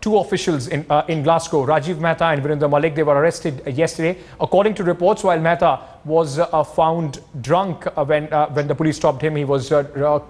two officials in Glasgow, Rajeev Mehta and Virender Malik. They were arrested yesterday. According to reports, while Mehta was found drunk when the police stopped him, he was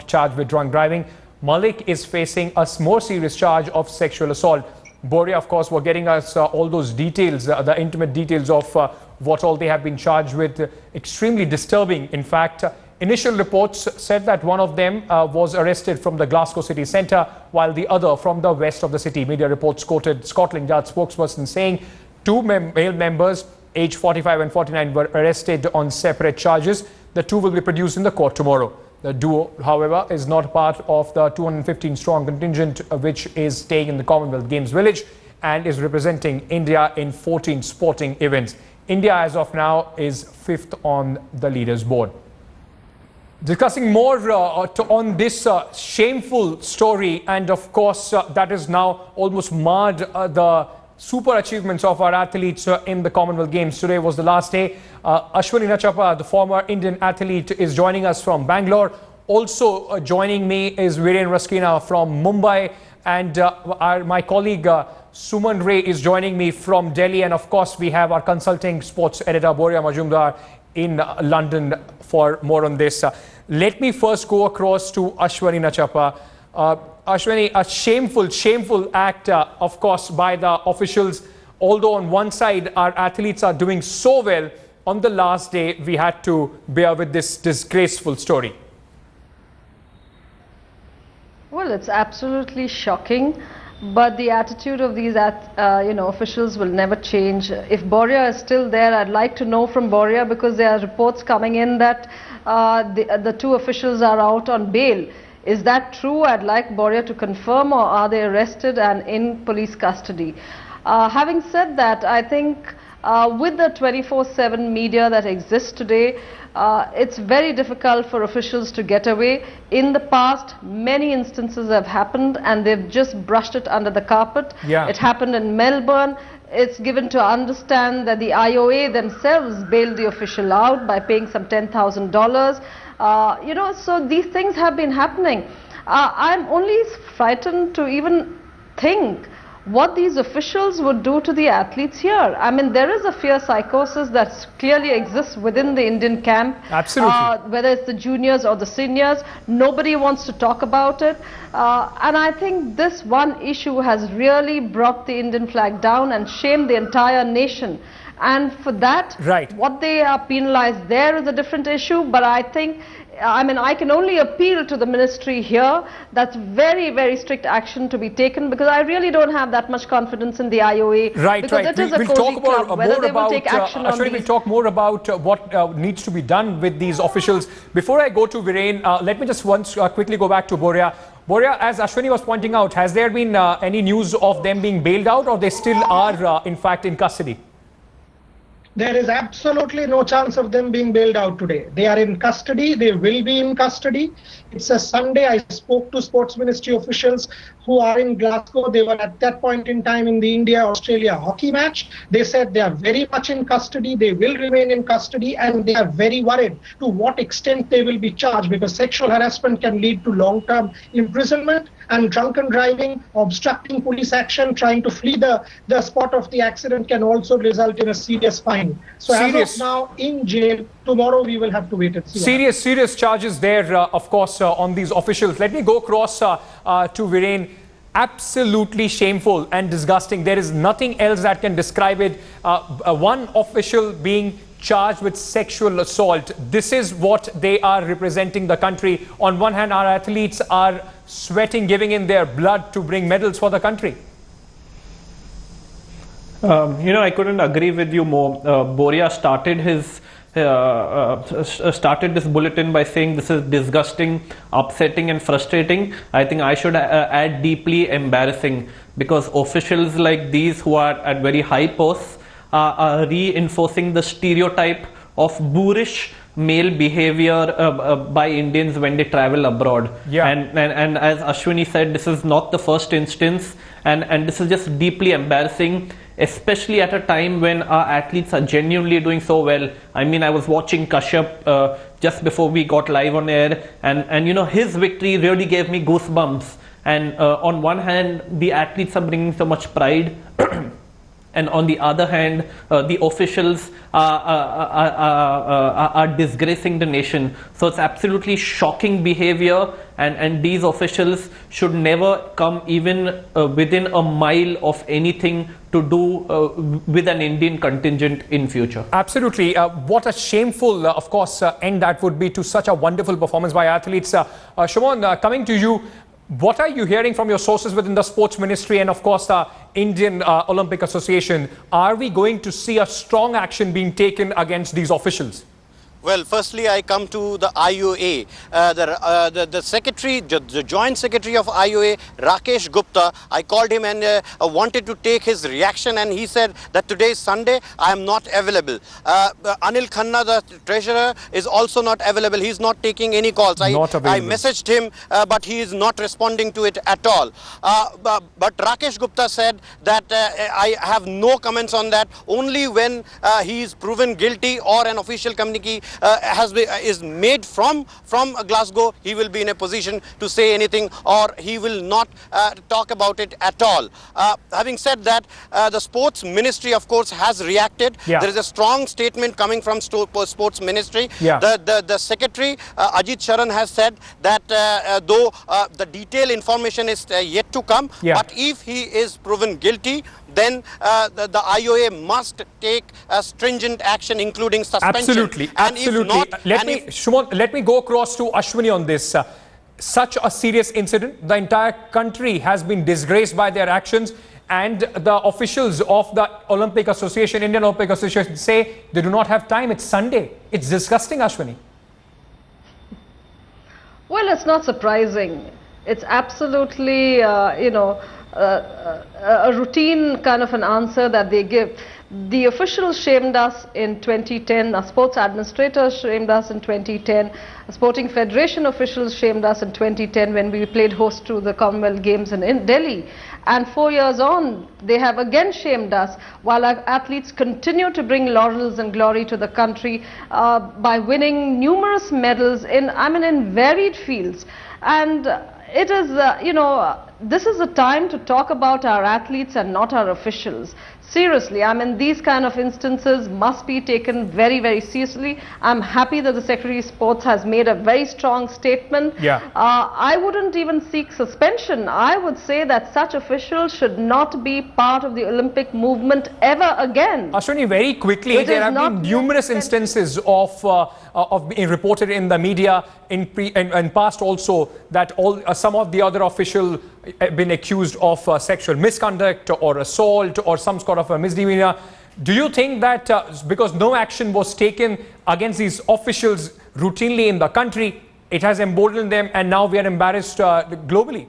charged with drunk driving. Malik is facing a more serious charge of sexual assault. Boria, of course, were getting us all those details, the intimate details of what all they have been charged with. Extremely disturbing. In fact, initial reports said that one of them was arrested from the Glasgow city centre, while the other from the west of the city. Media reports quoted Scotland Yard spokesperson saying two male members, aged 45 and 49, were arrested on separate charges. The two will be produced in the court tomorrow. The duo, however, is not part of the 215-strong contingent which is staying in the Commonwealth Games village and is representing India in 14 sporting events. India, as of now, is 5th on the leaders board. Discussing more on this shameful story, and of course that is now almost marred the super achievements of our athletes in the Commonwealth Games. Today was the last day. Ashwani Nachappa, the former Indian athlete, is joining us from Bangalore. Also joining me is Virender Malik from Mumbai, and my colleague Suman Ray is joining me from Delhi. And of course we have our consulting sports editor Boria Majumdar in London for more on this. Let me first go across to Ashwani Nachappa. Ashwani, a shameful act, of course, by the officials. Although on one side our athletes are doing so well, on the last day we had to bear with this disgraceful story. Well, it's absolutely shocking, but the attitude of these officials will never change. If Boria is still there, I'd like to know from Boria, because there are reports coming in that the two officials are out on bail. Is that true? I'd like Boria to confirm, or are they arrested and in police custody? Having said that, I think with the 24/7 media that exists today, it's very difficult for officials to get away. In the past, many instances have happened and they've just brushed it under the carpet. Yeah. It happened in Melbourne. It's given to understand that the IOA themselves bailed the official out by paying some $10,000. So these things have been happening. I'm only frightened to even think what these officials would do to the athletes here. I mean, there is a fear psychosis that clearly exists within the Indian camp. Absolutely. Whether it's the juniors or the seniors, nobody wants to talk about it. And I think this one issue has really brought the Indian flag down and shamed the entire nation. And for that, right, what they are penalized there is a different issue. But I think, I can only appeal to the ministry here. That's very strict action to be taken, because I really don't have that much confidence in the IOA. Right, because right. it is a cozy club. Whether they will take action on these. We'll talk more about what needs to be done with these officials. Before I go to Virender, let me just once quickly go back to Boria. Boria, as Ashwani was pointing out, has there been any news of them being bailed out, or they still are in fact in custody? There is absolutely no chance of them being bailed out today. They are in custody. They will be in custody. It's a Sunday. I spoke to sports ministry officials who are in Glasgow. They were at that point in time in the India-Australia hockey match. They said they are very much in custody. They will remain in custody, and they are very worried to what extent they will be charged, because sexual harassment can lead to long-term imprisonment, and drunken driving, obstructing police action, trying to flee the spot of the accident can also result in a serious fine. So as of now, in jail. Tomorrow we will have to wait and see. Serious charges there, of course, on these officials. Let me go across to Virender. Absolutely shameful and disgusting. There is nothing else that can describe it. One official being charged with sexual assault. This is what they are representing the country. On one hand, our athletes are sweating, giving in their blood to bring medals for the country. I couldn't agree with you more. Boria started this bulletin by saying this is disgusting, upsetting and frustrating. I think I should add deeply embarrassing, because officials like these who are at very high posts are reinforcing the stereotype of boorish male behavior by Indians when they travel abroad. Yeah. And as Ashwani said, this is not the first instance, and this is just deeply embarrassing, especially at a time when our athletes are genuinely doing so well. I mean, I was watching Kashyap just before we got live on air, and his victory really gave me goosebumps. And on one hand, the athletes are bringing so much pride. And on the other hand, the officials are disgracing the nation. So it's absolutely shocking behavior, and these officials should never come even within a mile of anything to do with an Indian contingent in future. Absolutely. What a shameful, of course, end that would be to such a wonderful performance by athletes. Shumon, coming to you, what are you hearing from your sources within the Sports Ministry and, of course, the Indian Olympic Association? Are we going to see a strong action being taken against these officials? Well, firstly, I come to the IOA. The secretary, the joint secretary of IOA, Rakesh Gupta, I called him and wanted to take his reaction, and he said that today is Sunday, I am not available. Anil Khanna, the treasurer, is also not available. He is not taking any calls. I messaged him, but he is not responding to it at all. But Rakesh Gupta said that I have no comments on that. Only when he is proven guilty or an official communique is made from Glasgow, he will be in a position to say anything, or he will not talk about it at all. Having said that, the Sports Ministry, of course, has reacted. Yeah. There is a strong statement coming from Sports Ministry. Yeah. The Secretary, Ajit Sharan, has said that though the detailed information is yet to come, yeah, but if he is proven guilty, then the IOA must take stringent action, including suspension. Absolutely, And absolutely. If not, Shumon, let me go across to Ashwini on this. Such a serious incident. The entire country has been disgraced by their actions, and the officials of the Olympic Association, Indian Olympic Association, say they do not have time. It's Sunday. It's disgusting, Ashwini. Well, it's not surprising. It's absolutely, a routine kind of an answer that they give. The officials shamed us in 2010, our sports administrators shamed us in 2010, sporting federation officials shamed us in 2010 when we played host to the Commonwealth Games in Delhi. And 4 years on, they have again shamed us, while our athletes continue to bring laurels and glory to the country by winning numerous medals in varied fields. And it is, this is a time to talk about our athletes and not our officials. Seriously, these kind of instances must be taken very, very seriously. I'm happy that the Secretary of Sports has made a very strong statement. Yeah. I wouldn't even seek suspension. I would say that such officials should not be part of the Olympic movement ever again. Ashwini, very quickly, there have been numerous instances of being reported in the media in past also that some of the other officials have been accused of sexual misconduct or assault or some sort of a misdemeanor. Do you think that because no action was taken against these officials routinely in the country, it has emboldened them and now we are embarrassed globally?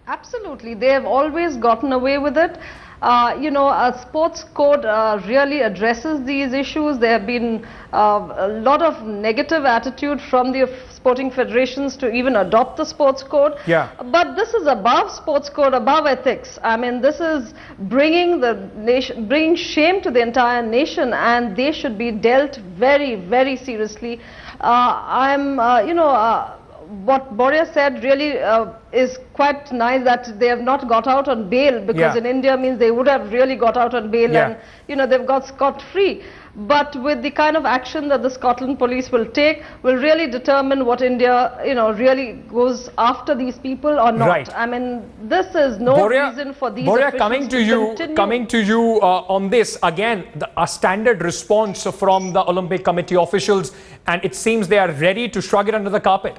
Absolutely. They have always gotten away with it. A sports code really addresses these issues. There have been a lot of negative attitude from the sporting federations to even adopt the sports code. Yeah. But this is above sports code, above ethics. This is bringing the nation, bringing shame to the entire nation, and they should be dealt very, very seriously. What Boria said really is quite nice, that they have not got out on bail, because in India means they would have really got out on bail and they've got scot-free. But with the kind of action that the Scotland police will take, will really determine what India really goes after these people or not. Right. This is no reason for these officials coming to you on this again, a standard response from the Olympic Committee officials, and it seems they are ready to shrug it under the carpet.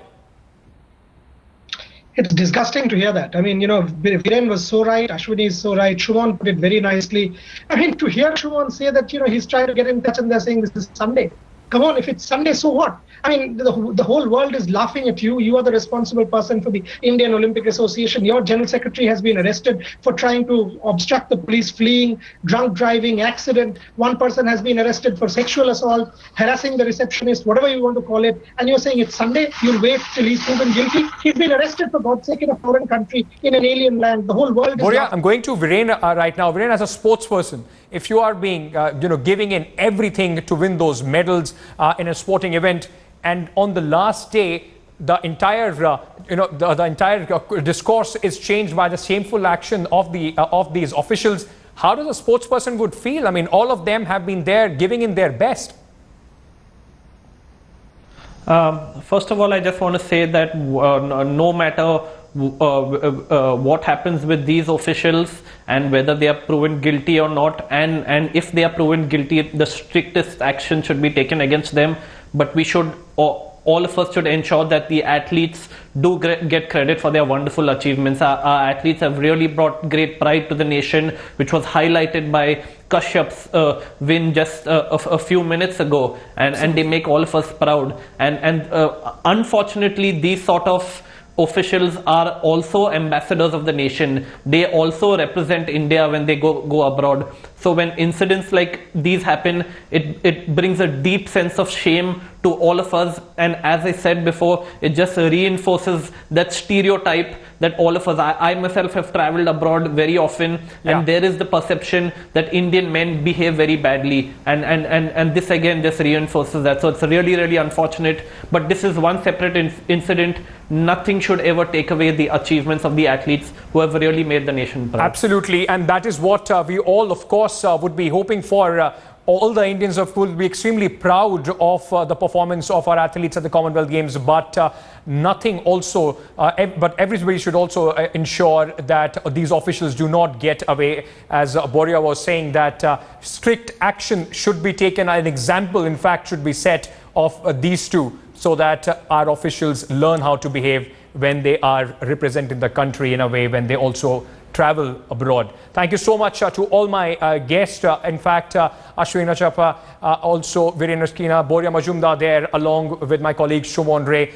It's disgusting to hear that. Viren was so right, Ashwini is so right, Shumon put it very nicely. To hear Shumon say that, he's trying to get in touch and they're saying this is Sunday. Come on, if it's Sunday, so what? The whole world is laughing at you. You are the responsible person for the Indian Olympic Association. Your General Secretary has been arrested for trying to obstruct the police fleeing, drunk driving, accident. One person has been arrested for sexual assault, harassing the receptionist, whatever you want to call it. And you're saying it's Sunday, you'll wait till he's proven guilty. He's been arrested, for God's sake, in a foreign country, in an alien land. The whole world is Boria, I'm going to Viren right now. Viren, as a sports person, if you are being, giving in everything to win those medals in a sporting event, and on the last day, the entire the entire discourse is changed by the shameful action of these officials. How does a sportsperson would feel? I mean, all of them have been there giving in their best. First of all, I just want to say that no matter what happens with these officials and whether they are proven guilty or not, and if they are proven guilty, the strictest action should be taken against them. But we should, all of us should ensure that the athletes do get credit for their wonderful achievements. Our athletes have really brought great pride to the nation, which was highlighted by Kashyap's win just a few minutes ago, and they make all of us proud. And unfortunately, these sort of officials are also ambassadors of the nation. They also represent India when they go abroad. So when incidents like these happen, it brings a deep sense of shame to all of us. And as I said before, it just reinforces that stereotype that all of us, I myself have traveled abroad very often, and there is the perception that Indian men behave very badly, and this again just reinforces that. So it's really, really unfortunate, but this is one separate incident. Nothing should ever take away the achievements of the athletes who have really made the nation proud. Absolutely, and that is what we all, of course, would be hoping for. All the Indians will be extremely proud of the performance of our athletes at the Commonwealth Games, but nothing also, but everybody should also ensure that these officials do not get away. As Boria was saying, that strict action should be taken. An example, in fact, should be set of these two, so that our officials learn how to behave when they are representing the country in a way, when they also travel abroad. Thank you so much to all my guests. In fact, Ashwin Achapa, also Virender Malik, Boria Majumdar there, along with my colleague Shumon Ray.